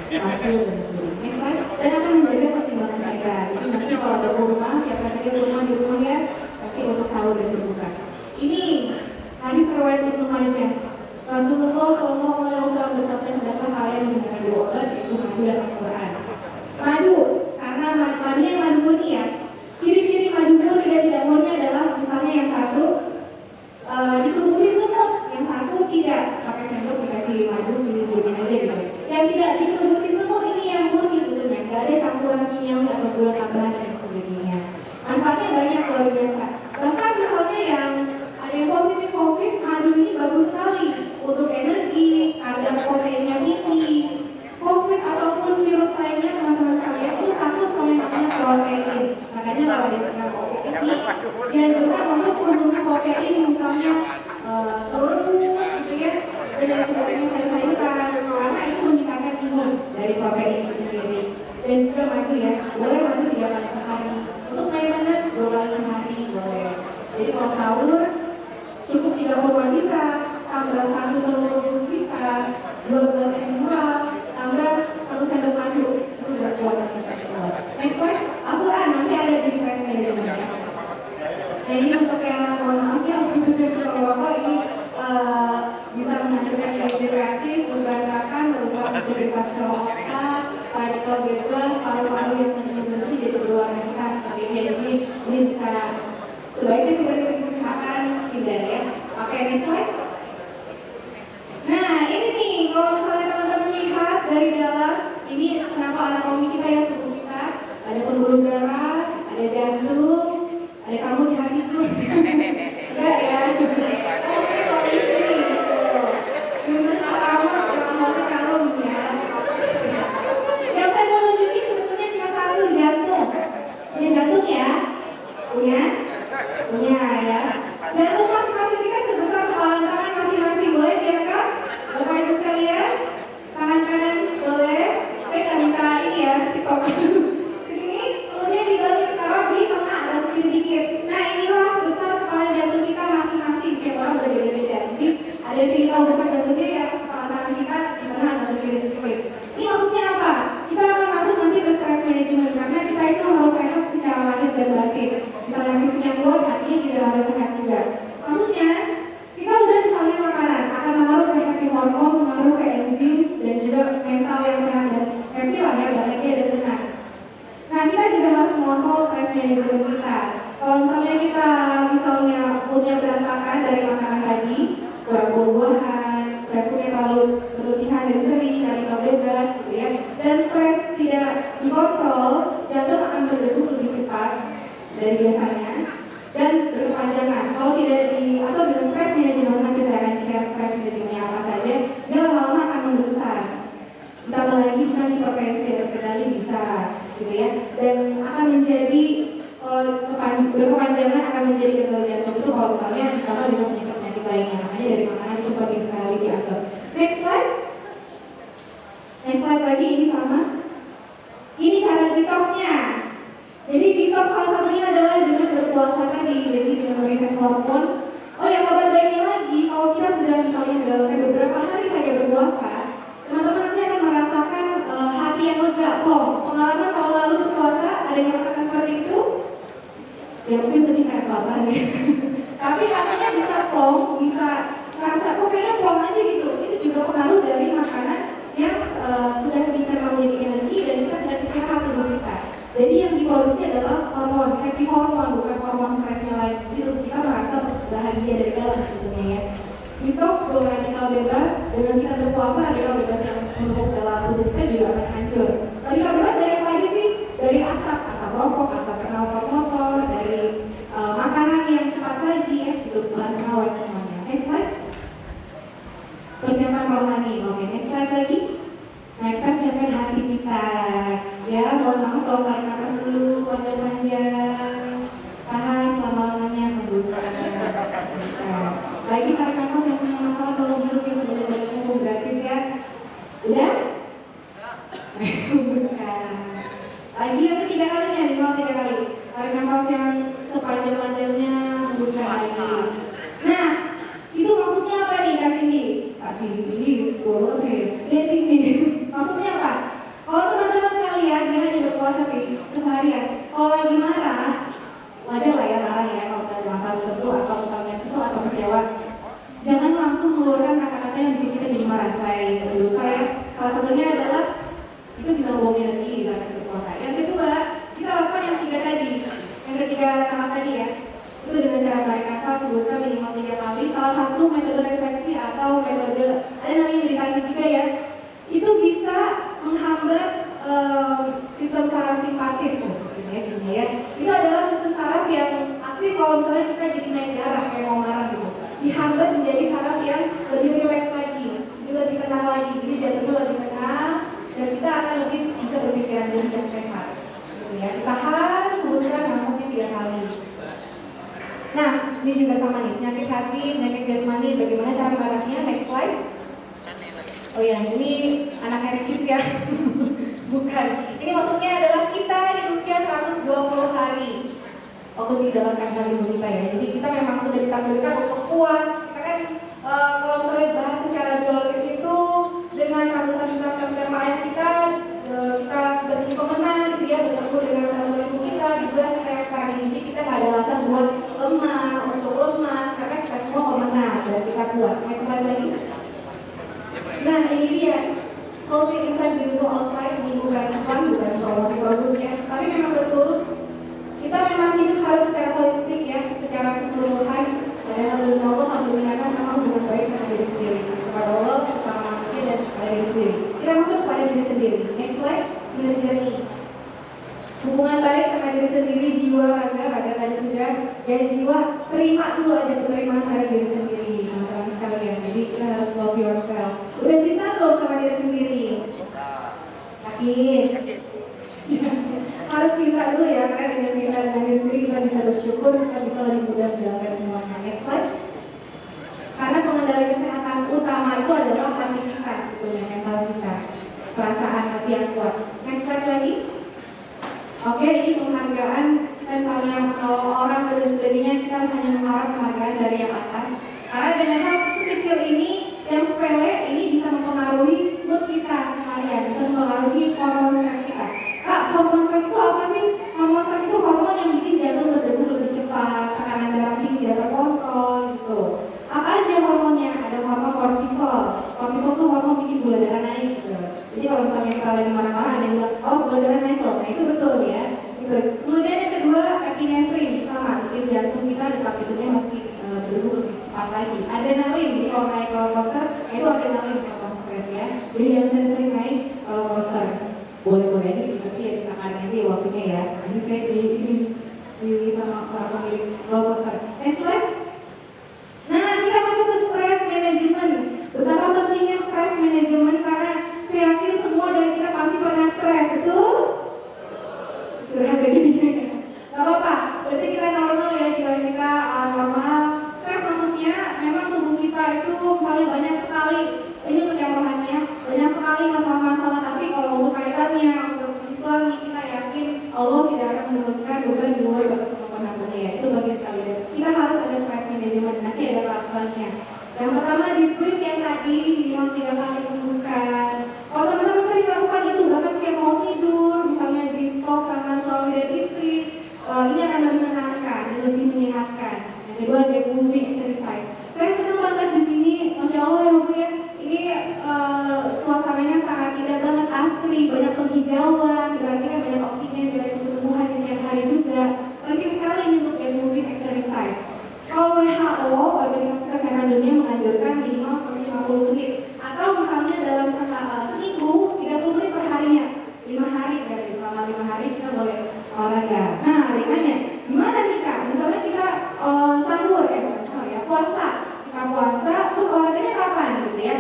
kalsium dan sebagainya. Next slide. Dan akan menjaga keseimbangan cairan. Jadi nanti kalau ada kurma, siapkan saja kurma di rumah ya, nanti untuk sahur dan berbuka. Ini hadis riwayat Ibnu Majah. Rasulullah SAW bersabda, hendaklah kalian menggunakan 2 obat, yaitu madu dan Al-Quran. Madu, karena madunya yang madu murni ya. Ciri-ciri madu murni dan tidak murni adalah misalnya yang satu dikerubutin semut, yang satu tidak pakai sendok dikasih madu didiamin aja gitu. Yang tidak dikerubutin semut ini yang murni sebetulnya, nggak ada campuran kimiawi atau gula tambahan dan sebagainya. Manfaatnya banyak luar biasa. Bahkan misalnya yang ada yang positif COVID, madu ini bagus sekali untuk energi, kadar proteinnya tinggi. COVID ataupun virus lainnya teman-teman sekalian itu takut sama yang namanya protein. Makanya kalau dia pernah positif ini dianjurkan untuk konsumsi protein, misalnya telur rebus gitu ya, dan sebagainya, sayur-sayuran, karena itu meningkatkan imun dari protein itu sendiri. dan juga madu ya. Boleh madu 3 kali sehari. Untuk maintenance 2 kali sehari boleh. Jadi kalau sahur cukup 3 kurma bisa, tambah 1 telur rebus bisa, 2 gelas air mineral, tambah 1 sendok madu, itu udah kuat. Next slide, Al-Quran nanti ada di stress management ya. Nah ini untuk yang mohon maaf ya, untuk bapak ini bisa menghancurkan ide kreatif, memberantakan, merusak integritas sel otak, partikel bebas, paru-paru yang penuh bersih jadi berwarna hitam seperti ini. Jadi ini bisa sebaiknya sih dari segi kesehatan hindari ya. Oke, next slide. Nah ini nih, kalau misalnya teman-teman lihat dari dalam, ini kenapa anatomi kita ya, tubuh kita, ada pembuluh darah, ada jantung, ada kamu di hatiku. Enggak ya? Oh, saya soal istri gitu. Misalnya cuma kamu, yang kalau ya. Yang saya mau nunjukin sebetulnya cuma 1, jantung. Punya jantung ya? Punya? Punya ya. Jantung masing-masing kita sebesar kepalan tangan masing-masing. Boleh diangkat? Bapak Ibu sekalian? Tangan kanan boleh? Saya nggak minta ini ya, TikTok. Segini, kemudian dibalik, taruh di tengah, agak dikit-dikit. Nah inilah besar kepala jantung kita masing-masing. Setiap orang berbeda-beda. Jadi ada yang ingin tahu besar jantungnya ya, kepala tangan kita di tengah agak ke kiri sedikit. Ini maksudnya apa? Kita akan masuk nanti ke stress management karena kita itu harus sehat secara lahir dan batin. Misalnya fisiknya kuat, hatinya juga harus sehat juga. Maksudnya kita udah misalnya makanan akan mengaruh ke happy hormone, mengaruh ke enzim dan juga mental yang sehat dan happy lah ya, bahagia dan tenang. Nah kita juga harus mengontrol stress management kita. Kalau misalnya kita moodnya berantakan dari makanan tadi, kurang buah-buahan, fast foodnya terlalu berlebihan dan sering, radikal bebas gitu ya, dan stres tidak dikontrol, jantung akan berdegup lebih cepat dari biasanya dan berkepanjangan. Kalau tidak diatur dengan stress management, nanti saya akan share stress managementnya apa saja, dia lama-lama akan membesar. Ditambah lagi bisa hipertensi tidak terkendali bisa gitu ya, dan akan menjadi berkepanjangan akan menjadi gagal jantung itu kalau misalnya ditambah dengan penyakit lainnya. Makanya dari makanan itu penting sekali diatur. Next slide. Next slide lagi, ini sama. Ini cara detoxnya. Jadi detox salah satunya adalah dengan berpuasa tadi, jadi dengan mereset hormon. Oh ya, kabar baiknya lagi, kalau kita sudah misalnya dalam beberapa hari saja berpuasa, teman-teman nanti akan merasakan hati yang lega, plong. Pengalaman tahun lalu berpuasa, ada yang merasakan seperti itu? Ya mungkin sedih kayak kelaparan ya. Tapi hatinya bisa plong, bisa ngerasa kok kayaknya plong aja gitu. Itu juga pengaruh dari makanan yang sudah dicerna menjadi energi dan kita sedang istirahat tubuh kita. Jadi yang diproduksi adalah hormon, happy hormon, bukan hormon stresnya lain. Jadi tubuh kita merasa bahagia dari dalam sebetulnya ya. Detox, buang radikal bebas, dengan kita berpuasa radikal bebas yang menumpuk dalam tubuh kita juga akan hancur. Radikal bebas dari apa aja sih? Dari asap rokok, asap knalpot motor, dari makanan yang cepat saji ya, itu bahan pengawet semuanya. Next slide. Persiapan rohani. Oke, next slide lagi. Nah, kita siapkan hati kita. Ya, mohon maaf kalau tarik nafas dulu, panjang-panjang. Tahan selama-lamanya, hembuskan. Lagi tarik nafas yang punya masalah kalau hirup yang sebenarnya mumpung gratis ya. Udah? Hembuskan. Lagi yang ketiga kalinya, minimal 3 kali. Tarik nafas yang sepanjang-panjangnya, hembuskan lagi. Nah, itu maksudnya apa nih Kak Cindy? Kak Cindy, boleh Kak Cindy. Maksudnya apa? Kalau teman-teman sekalian, dia hanya berpuasa sih, keseharian. Kalau lagi marah, wajar lah ya marah ya, kalau misalnya masalah tertentu atau misalnya kesel atau kecewa. Jangan langsung mengeluarkan kata-kata yang bikin kita jadi marah. Selain dosa ya, salah satunya adalah itu bisa membuang energi saat kita berpuasa. Yang kedua, kita lakukan yang 3 tadi. Yang ketiga tahap tadi ya, itu dengan cara tarik nafas, hembuskan minimal 3 kali. Salah satu metode refleksi atau metode ada namanya meditasi juga ya. Itu bisa menghambat sistem saraf simpatis ya. Itu adalah sistem saraf yang aktif kalau misalnya kita jadi naik darah kayak mau marah gitu. Dihambat menjadi saraf yang lebih rileks lagi, juga lebih tenang lagi. Jadi jantungnya lebih tenang dan kita akan lebih bisa berpikiran jernih dan sehat. Gitu ya. Tahan, hembuskan nafasnya 3 kali. Nah, ini juga sama nih, penyakit hati, penyakit jasmani, bagaimana cara mengatasinya? Next slide. Oh ya, ini anaknya Ricis ya. Bukan. Ini maksudnya waktu di dalam kancah ibu kita ya. Jadi kita memang sudah ditakdirkan untuk kuat. Kita kan kalau misalnya bahas secara biologis itu dengan ratusan juta sperma ayah kita, kita sudah menjadi pemenang gitu ya, bertemu dengan sel ibu kita, dibelah kita yang sekarang ini. Jadi kita nggak ada alasan buat lemah, untuk lemas, karena kita semua pemenang dan kita kuat. Next slide lagi. Nah ini dia. Healthy inside, beautiful outside, ini bukan iklan, bukan promosi produknya, tapi memang betul kita memang hidup harus secara holistik ya, secara keseluruhan. Ada hal Allah, hal dunia sama hubungan baik sama diri sendiri, kepada Allah, sama manusia dan kepada diri sendiri. Kita masuk pada diri sendiri. Next slide, inner journey. Hubungan baik sama diri sendiri, jiwa, raga tadi sudah. Ya jiwa, terima dulu aja penerimaan dari diri sendiri, teman-teman sekalian. Jadi kita harus love yourself. Udah cinta belum sama diri sendiri? Yakin? Harus cinta dulu ya, karena dengan cinta dengan diri sendiri kita bisa bersyukur, kita bisa lebih mudah menjalankan semuanya. Next slide. Karena pengendali kesehatan utama itu adalah hati kita sebetulnya, mental kita, perasaan hati yang kuat. Next slide lagi. Oke, ini penghargaan. Kita misalnya menolong orang dan sebagainya, kita hanya mengharap penghargaan dari yang atas. Karena dengan hal sekecil ini, yang sepele ini bisa mempengaruhi mood kita seharian, bisa mempengaruhi hormon stres kita. Kak, hormon stres itu apa sih? Hormon stres itu hormon yang bikin jantung berdegup lebih cepat, tekanan darah tinggi tidak terkontrol gitu. Apa aja hormonnya? Ada hormon kortisol. Kortisol itu hormon bikin gula darah naik gitu. Jadi kalau misalnya kita lagi marah-marah ada yang bilang, oh gula darah naik loh. Nah itu betul ya. Gitu. Kemudian yang kedua, epinefrin, sama bikin jantung kita detak jantungnya makin berdegup lebih cepat lagi. Adrenalin, jadi kalau naik roller coaster, itu adrenalin hormon stres ya. Jadi jangan sering-sering naik roller coaster. Boleh-boleh aja sih, tapi ya ditakarin aja ya waktunya ya. Jadi saya di sama para pemilik roller coaster. Next slide. Nah, kita masuk ke stress management. Betapa pentingnya stress management karena saya yakin semua dari kita pasti pernah stres, betul? Curhat dari diri. Gak apa-apa, berarti kita normal ya, jiwa kita normal. Stres maksudnya memang tubuh kita itu misalnya banyak sekali, ini untuk yang rohani ya, banyak sekali masalah-masalah, tapi kalau untuk kaitannya, untuk Islam kita yakin Allah tidak akan menurunkan beban di luar batas kemampuan hambanya ya. Itu bagi sekalian. Kita harus ada stress management, nanti ada kelas-kelasnya. Yang pertama di break yang tadi minimal 3 kali hembuskan. Kalau teman-teman sering lakukan itu, bahkan setiap mau tidur, misalnya di talk sama suami dan istri, ini akan lebih menenangkan dan lebih menyehatkan. Yang kedua get moving exercise. Saya senang banget di sini, masya Allah ya Bu ya. Ini suasananya sangat indah banget, asri, banyak penghijauan, berarti kan banyak oksigen dari tumbuh-tumbuhan di setiap hari juga. Penting sekali ini untuk get moving exercise. Kalau WHO, Organisasi Kesehatan Dunia menganjurkan minimal 150 menit atau misalnya dalam seminggu 30 menit per harinya. 5 hari berarti selama 5 hari kita boleh olahraga. Nah, adiknya gimana nih Kak? Misalnya kita sahur puasa. Kita puasa terus olahraganya kapan gitu ya?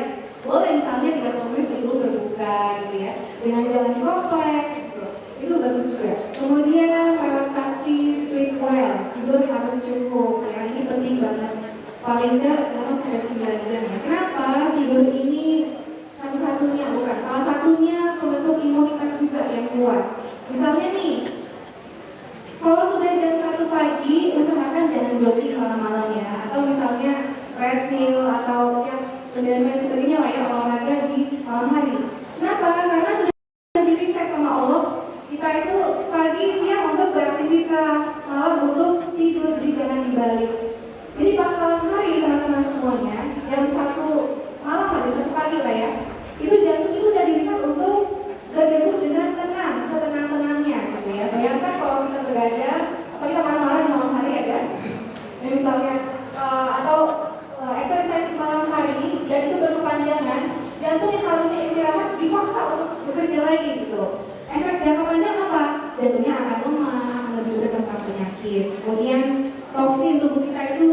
Boleh misalnya 30 menit sebelum berbuka gitu ya. Dengan jalan di kompleks gitu. Itu bagus juga. Kemudian relaksasi sleep well, tidur harus cukup ya, ini penting banget. Paling enggak 8 sampai 9 jam ya. Kenapa? Tidur ini satu-satunya, bukan salah satunya pembentuk imunitas juga yang kuat. Misalnya nih, kalau sudah jam 1 pagi, usahakan jangan jogging malam-malam ya. Atau misalnya treadmill atau yang kendaraan sebagainya lah ya, olahraga di malam hari. Kenapa? Karena sudah di-reset sama Allah. Kita itu pagi siang untuk beraktivitas, malam untuk tidur, jadi jangan dibalik. Jadi pas malam hari teman-teman semuanya, jam 1 malam ada 1 pagi lah ya, itu jantung itu udah diriset untuk berdegup dengan tenang, setenang-tenangnya gitu ya. Bayangkan kalau kita berada, atau kita marah-marah di malam hari ya kan? Ya, misalnya atau exercise malam hari dan itu berkepanjangan, jantung yang harusnya istirahat dipaksa untuk bekerja lagi gitu. Efek jangka panjang apa? Jantungnya akan lemah, lebih mudah terserang penyakit. Kemudian toksin tubuh kita itu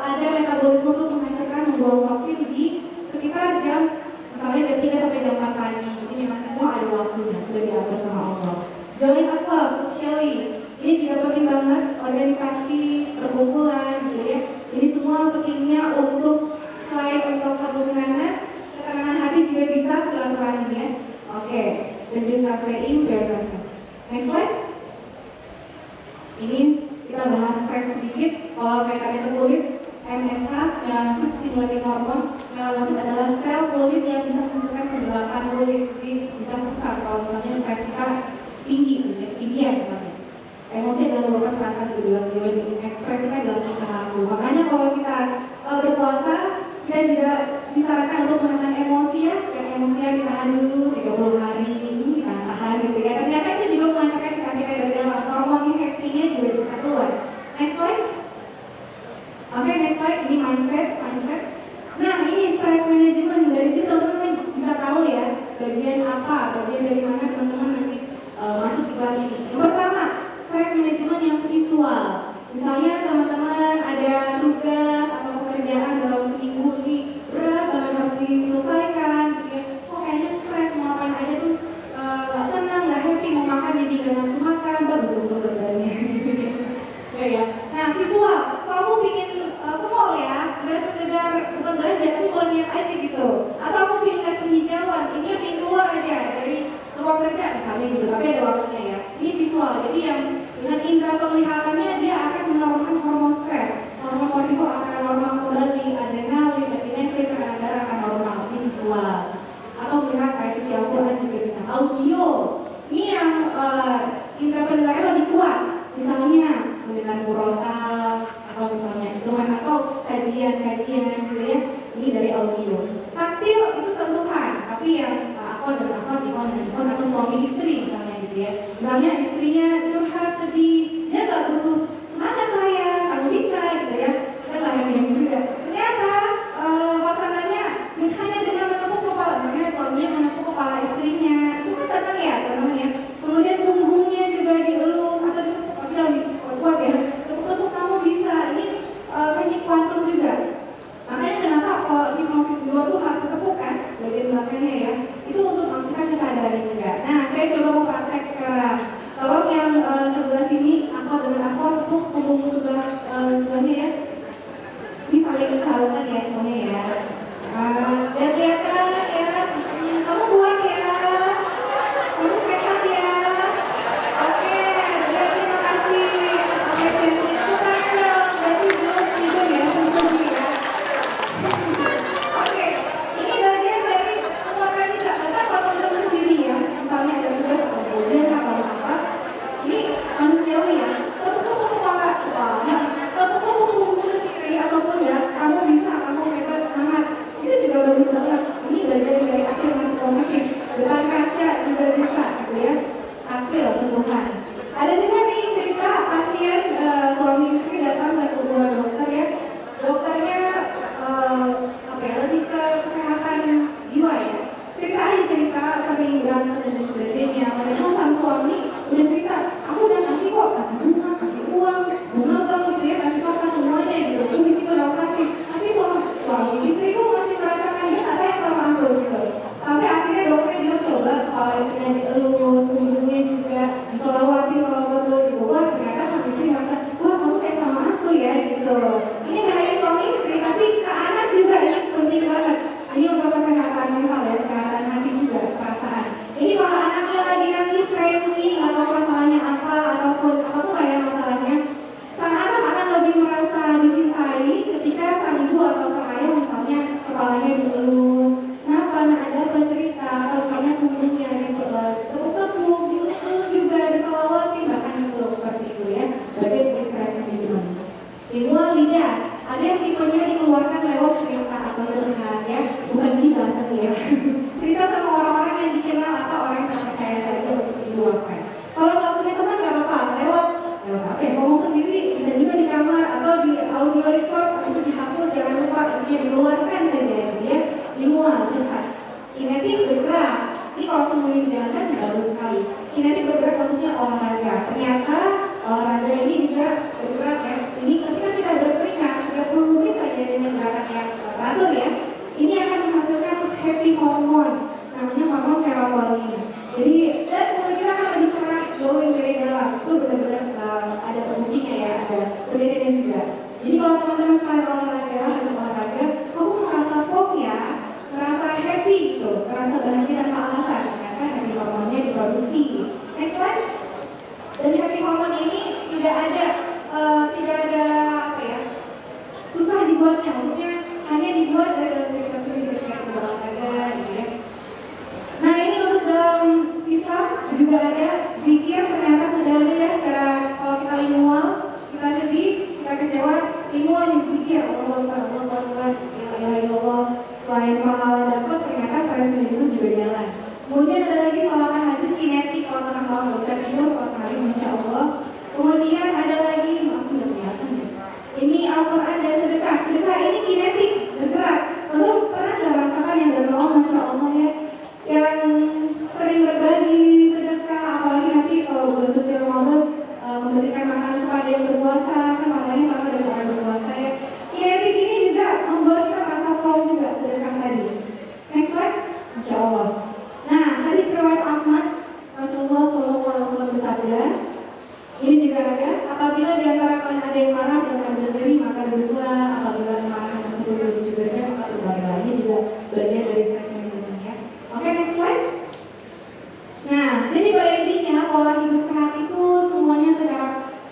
ada metabolisme untuk menghancurkan, membuang toksin di sekitar jam, misalnya jam 3 sampai jam 4 pagi. Ini memang semua ada waktunya, sudah diatur sama Allah. Join a club, socially. Ini juga penting banget, organisasi, perkumpulan gitu ya. Ini semua pentingnya untuk selain untuk happiness, ketenangan hati juga bisa silaturahim ya. Oke. Dan bisa creating prioritas. Next slide. Ini bahas stres sedikit. Kalau kaitannya ke kulit, MSH, melanosis stimulating hormone. Melanosis adalah sel kulit yang bisa menghasilkan kegelapan kulit, jadi bisa rusak kalau misalnya stres kita tinggi, ketinggian misalnya. Emosi adalah merupakan perasaan gejolak-gejolak yang mengekspresikan dalam tingkah laku. Makanya kalau kita berpuasa, kita juga disarankan untuk menahan emosi ya, yang emosinya ditahan dulu 30 hari, tahan gitu ya. Ternyata itu juga melancarkan kecantikan dari dalam, hormon happy-nya juga bisa keluar. Next slide. Oke, next slide. Ini mindset. Nah, ini stress management. Dari sini teman-teman bisa tahu ya, bagian dari mana teman-teman nanti masuk di kelas ini. Yang pertama, stress management yang visual. Misalnya teman-teman ada tugas atau pekerjaan dalam seminggu ini berat banget harus diselesaikan gitu ya. Kok kayaknya stres, mau ngapain aja tuh gak senang, gak happy, mau makan jadi gak nafsu makan, bagus untuk bebannya gitu ya. Nah, visual, kamu pingin ke mall ya, gak sekedar bukan belanja tapi mau lihat aja gitu. Atau aku pingin lihat penghijauan, ini pingin keluar aja dari ruang kerja misalnya gitu, tapi ada waktunya ya. Ini visual, jadi yang dengan indera penglihatannya dia akan menurunkan hormon stres. Hormon kortisol akan normal kembali, adrenalin, epinefrin, tekanan darah akan normal. Ini visual. Atau melihat kayak suci Al-Quran juga bisa. Audio, ini yang indera pendengarannya lebih kuat. Misalnya mendengar murotal atau misalnya instrumen atau kajian-kajian gitu ya. Ini dari audio. Taktil itu sentuhan, tapi yang akhwat dan akhwat, ikhwan dan ikhwan atau suami istri misalnya gitu ya. Misalnya istrinya curhat sedih, dia gak butuh semangat saya, kamu bisa gitu ya. Kita gak happy juga. Ternyata pasangannya hanya dengan menepuk kepala, misalnya suaminya menepuk kepala istrinya, itu kan tenang ya teman-teman ya. Kemudian punggungnya juga dielus atau ditepuk, tapi kalau kuat ya, tepuk-tepuk kamu bisa. Ini teknik kuantum juga. Makanya kenapa kalau hipnotis di luar tuh harus ditepukan bagian belakangnya ya, itu untuk mengaktifkan kesadarannya juga. Nah, saya coba mau praktek sekarang. Tolong yang sebelah sini, akhwat dengan akhwat tepuk punggung sebelahnya ya. Ini saling salurkan ya semuanya ya. Dan kelihatan ya, kamu kuat ya, kamu sehat ya. Oke, ya terima kasih atas apresiasi. Bukan dong, berarti belum tidur ya, sebelum ya. Oke, ini bagian dari penguatan juga. Bahkan kalau teman-teman sendiri ya, misalnya ada tugas atau ujian atau apa, ini manusiawi ya. Tepuk-tepuk kepala, tepuk-tepuk punggung sendiri ataupun ya, kamu bisa, kamu hebat, semangat. Itu juga bagus banget. Ini bagian dari afirmasi positif. Depan kaca juga bisa, gitu ya. Tampil sentuhan. Ada juga nih cerita pasien suami istri datang ke sebuah dokter ya. Dokternya lebih ke kesehatan jiwa ya. Cerita sering berantem dan sebagainya. Padahal sang suami udah cerita, aku udah kasih kok, kasih bunga, kasih uang, bunga bank gitu ya, kasih coklat semuanya gitu. Puisi pun aku kasih. Tapi suami istriku masih merasakan dia nggak sayang sama aku gitu. Sampai akhirnya dokternya bilang coba kepala istrinya dielus, punggungnya juga disolawatin kalau perlu dibawa. Ternyata sang istri merasa, wah kamu sayang sama aku ya gitu. Ini nggak hanya suami istri, tapi ke anak juga ini penting banget. Ini untuk kesehatan mental ya, kesehatan hati juga, perasaan. Ini kalau anaknya lagi nangis crazy atau masalahnya apa ataupun apapun kayak masalahnya, sang anak akan lebih merasa dicintai ketika sang ibu atau sang ayah misalnya kepalanya dielus. Kenapa? Nah ada apa cerita atau misalnya punggungnya ditepuk-tepuk, dielus juga, disolawatin bahkan dipeluk seperti itu ya. Bagian dari stress management. Kedua lidah, ada yang tipenya dikeluarkan lewat cerita atau curhat ya, bukan gibah tapi ya. Cerita sama orang-orang yang dikenal atau orang yang terpercaya saja untuk diluapkan. Kalau nggak punya teman nggak apa-apa, lewat apa ya, ngomong sendiri bisa juga di kamar atau di audio record, bisa dihapus, jangan lupa intinya dikeluarkan saja ya. Limual, curhat. Kinetik bergerak. Ini kalau semuanya dijalankan bagus sekali. Kinetik bergerak maksudnya olahraga. Ternyata olahraga ini juga bergerak ya. Ini ketika kita berkeringat 30 menit saja dengan gerakan yang teratur ya, ini akan menghasilkan happy hormone, namanya hormon serotonin. Jadi dan kulit kita akan lebih cerah, glowing dari dalam. Itu benar-benar ada terbuktinya ya, ada penelitiannya juga. Jadi kalau teman-teman sekalian olahraga, harus olahraga, kamu merasa plong ya, merasa happy gitu, merasa bahagia tanpa alasan. Ternyata happy hormonnya diproduksi. Next slide. Dan happy hormone ini tidak ada tidak ada apa ya, susah dibuatnya, maksudnya hanya dibuat dari dalam diri kita sendiri ketika kita berolahraga gitu ya. Nah ini untuk dalam Islam juga ada zikir, ternyata sederhana ya, secara kalau kita limual, kita sedih, kita kecewa, limual nih zikir, Allah, ya Allah. Selain pahala dapat, ternyata stress management juga jalan. Kemudian ada lagi sholat tahajud kinetik, kalau tengah malam nggak bisa tidur, sholat tahajud, masya Allah. Kemudian ada lagi, maaf udah kelihatan ya. Ini Al-Quran dan sedekah. Sedekah ini kinetik, bergerak. Lalu pernah nggak rasakan yang dari bawah, masya Allah ya, yang sering berbagi sedekah, apalagi nanti kalau bulan suci Ramadan memberikan makanan kepada yang berpuasa, kan pahalanya sama dengan orang berpuasa ya. Kinetik ini juga membuat kita merasa proud juga sedekah tadi. Next slide, masya Allah. Nah, hadis riwayat Ahmad, Rasulullah SAW bersabda, ini juga ada, apabila di antara kalian ada yang marah dan akan berdiri, maka duduklah. Apabila marah tersebut duduk juga dan maka berbaringlah. Ini juga bagian dari stress management ya. Oke, next slide. Nah, jadi pada intinya pola hidup sehat itu semuanya secara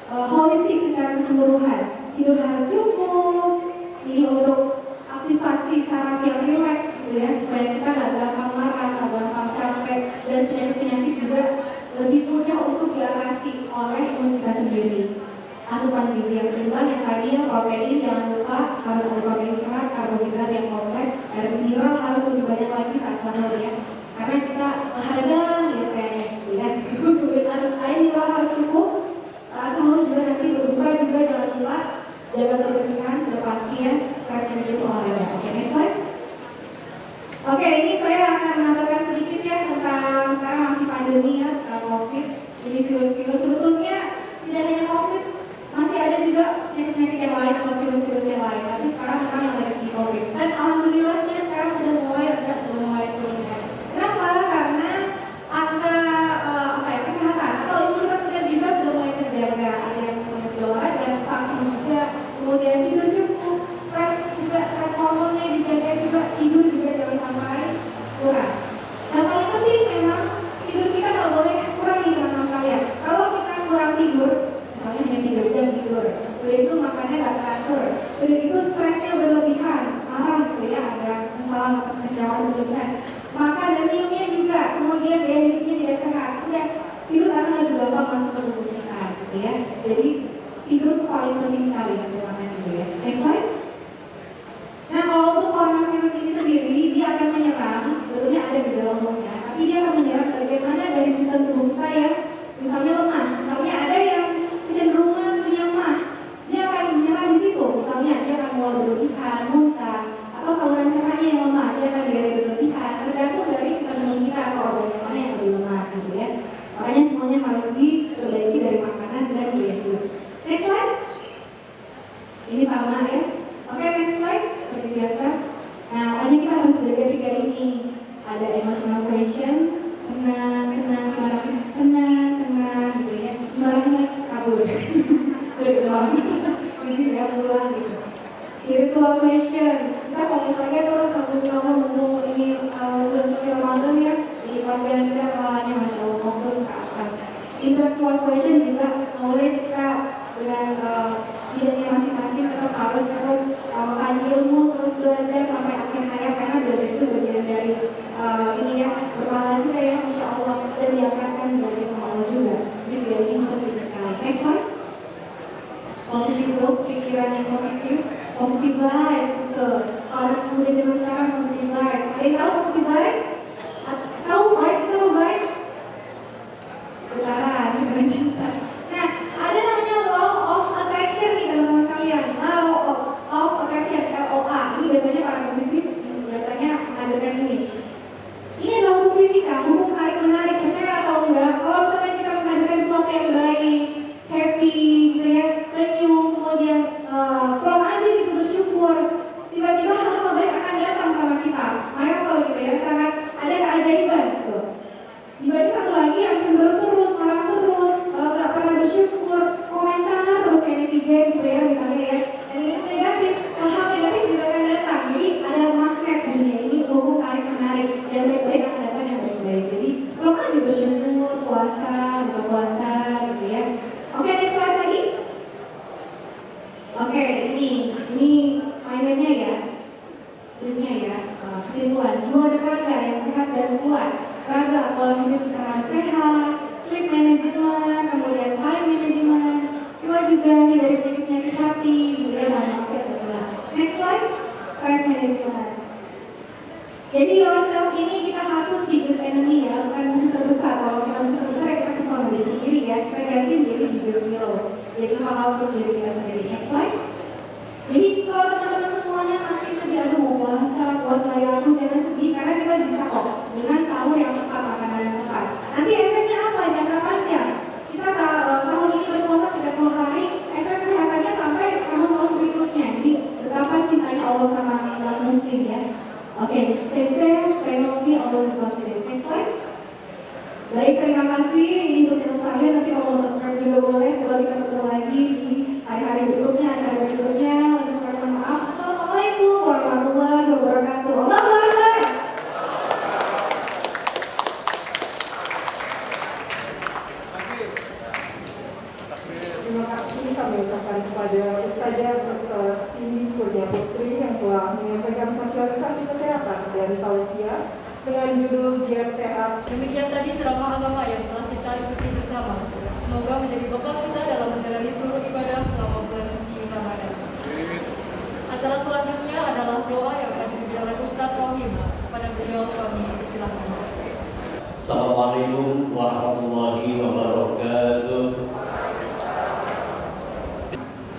holistik, secara keseluruhan. Hidup harus cukup. Ini untuk aktivasi saraf yang rileks gitu ya, supaya kita nggak gampang marah, nggak gampang capek, dan penyakit-penyakit juga lebih mudah untuk diatasi oleh imun kita sendiri. Asupan gizi yang seimbang, yang tadi ya, protein jangan lupa harus ada protein serat, karbohidrat yang kompleks, dan mineral harus lebih banyak lagi saat sahur ya, karena kita olahraga ya kayaknya ya. Kemudian air mineral harus cukup saat sahur juga, nanti berbuka juga jangan lupa jaga kebersihan, sudah pasti ya, stres menuju olahraga. Oke, next slide. Oke, ini saya akan menampilkan sedikit ya tentang sekarang masih pandemi ya, tentang COVID. Ini virus-virus sebetulnya tidak hanya COVID, masih ada juga penyakit-penyakit yang lain atau virus-virus yang lain. Tapi sekarang memang yang lagi di COVID. Dan alhamdulillahnya sekarang sudah mulai reda, sudah mulai turun ya. Kenapa? Karena angka kesehatan atau imunitas kita juga sudah mulai terjaga. Ada yang misalnya sudah olahraga, vaksin juga, kemudian tidur cukup, stres juga, stres hormonnya dijaga juga, tidur juga jangan sampai kurang. Dan paling penting memang tidur kita nggak boleh kurang nih teman-teman sekalian. Kalau kita kurang tidur, misalnya hanya 3 jam tidur, udah itu makannya nggak teratur, udah itu stresnya berlebihan, marah gitu ya, ada kesalahan atau kekecewaan berlebihan, makan dan minumnya juga, kemudian gaya hidupnya tidak sehat, udah virus akan lebih gampang masuk ke tubuh kita gitu ya. Jadi tidur itu paling penting sekali, makan juga ya. Next slide. Nah, kalau untuk coronavirus ini sendiri, dia akan menyerang, sebetulnya ada gejala umumnya, tapi dia akan menyerang bagaimana dari sistem tubuh kita ya. Misalnya lemah, misalnya ada yang kecenderungan punya mah, dia akan menyerang di situ. Misalnya dia akan mual berlebihan, muntah, atau saluran cernanya yang lemah, dia akan diare berlebihan, tergantung dari sistem imun kita atau organ yang mana yang lebih lemah gitu ya. Makanya semuanya harus diperbaiki dari makanan dan gaya hidup. Next slide. Ini sama ya. Oke, next slide. Seperti biasa. Nah, pokoknya kita harus jaga 3 ini. Ada emotional question, tenang, dimarahin, tenang, gitu ya. Dimarahin lagi, kabur. Dari doang. Di sini ya, pulang gitu. Spiritual question. Kita fokus lagi terus nunggu ini bulan suci Ramadan ya. Di bagian kita pahalanya, masya Allah, fokus ke atas. Intellectual question juga, knowledge kita dengan bidangnya masing-masing tetap harus terus mengkaji ilmu, terus belajar sampai akhir hayat, karena belajar itu bagian dari ini ya, berpahala juga ya, masya Allah, dan diakarkan belajar sama Allah juga. Jadi tidak ini penting sekali. Next slide. Positive goals, pikiran yang positif, positive vibes gitu. Kalau anak muda zaman sekarang positive vibes. Ada yang tahu positive vibes? Tahu vibe itu apa vibes? Getaran, getaran cinta. Nah, ada namanya law of attraction nih teman-teman sekalian. Law of attraction, LOA. Ini biasanya para pebisnis biasanya menghadirkan ini. Ini adalah hukum fisika, hukum tarik-menarik. Percaya atau enggak? Kalau misalnya kita menghadirkan sesuatu yang baik, happy, gitu ya, senyum, kemudian pulang aja gitu, bersyukur, tiba-tiba hal-hal baik akan datang sama kita. Miracle gitu ya, sangat ada keajaiban gitu. Dibanding satu lagi yang cemberut terus, marah terus, gak pernah bersyukur, komentar terus kayak netizen gitu ya misalnya ya. Dan ini negatif, hal-hal negatif juga akan datang. Jadi ada magnet dunia ini, hukum tarik menarik. Yang baik-baik akan datang yang baik-baik. Jadi kalau aja bersyukur, puasa, buka puasa gitu ya. Oke, next slide lagi. juga, hindari penyakit hati, kemudian maaf ya teman-teman. Next slide, stress management. Jadi yourself ini kita hapus biggest enemy ya, bukan musuh terbesar. Kalau kita musuh terbesar ya kita kesel sama diri sendiri ya, kita ganti menjadi biggest hero. Jadi paham untuk diri kita sendiri. Next slide. Jadi kalau teman-teman semuanya masih sedih, aduh mau puasa, buat layangan, jangan sedih karena kita bisa kok dengan sahur yang tepat, makanan yang tepat. Nanti efeknya apa? Jangka panjang. Kita tahun ini berpuasa 30 hari, efek kesehatannya sampai tahun-tahun berikutnya. Jadi betapa cintanya Allah sama umat muslim ya. Oke, stay safe, stay healthy, always be positive. Next slide. Baik, terima kasih. Ini untuk channel saya. Nanti kalau mau subscribe juga boleh. Semoga kita ketemu lagi di hari-hari berikutnya, acara berikutnya. Untuk teman-teman maaf. Assalamualaikum warahmatullahi wabarakatuh. Allahu Akbar. Terima kasih kami ucapkan kepada Ustazah Dr. Cindy Kurnia Putri yang telah menyampaikan sosialisasi kesehatan dan tausiah dengan judul Giat Sehat. Demikian tadi ceramah agama yang telah kita ikuti bersama. Semoga menjadi bekal kita dalam menjalani seluruh ibadah selama bulan suci Ramadan. Acara selanjutnya adalah doa yang akan dipimpin oleh Ustadz Rohim. Kepada beliau kami persilakan. Assalamualaikum warahmatullahi wabarakatuh.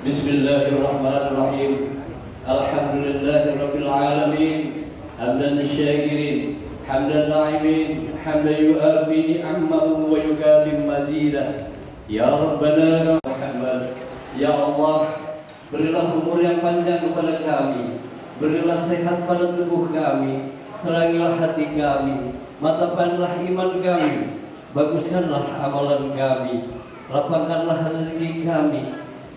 Bismillahirrahmanirrahim. Alhamdulillahirabbil alamin. Hamdan syakirin, hamdan na'imin, hamdan yu'afi ni'amahu wa yukafi mazidah. Ya Rabbana Muhammad, ya Allah, berilah umur yang panjang kepada kami, berilah sehat pada tubuh kami, terangilah hati kami, mantapkanlah iman kami, baguskanlah amalan kami, lapangkanlah rezeki kami,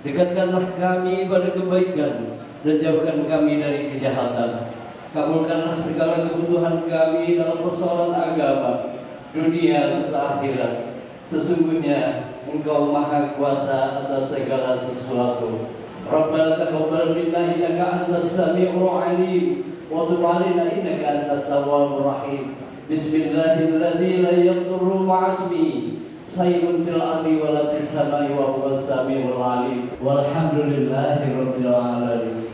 dekatkanlah kami pada kebaikan dan jauhkan kami dari kejahatan. Kabulkanlah segala kebutuhan kami dalam persoalan agama, dunia serta akhirat. Sesungguhnya Engkau Maha Kuasa atas segala sesuatu. Rabbana taqabbal minna innaka antas sami'ul 'alim wa tub 'alaina innaka antat tawwabur rahim. Bismillahirrahmanirrahim. La yadurru ma'asmi sayyidun fil ardi wa la fis samai wa huwas sami'ul 'alim. Walhamdulillahirabbil alamin.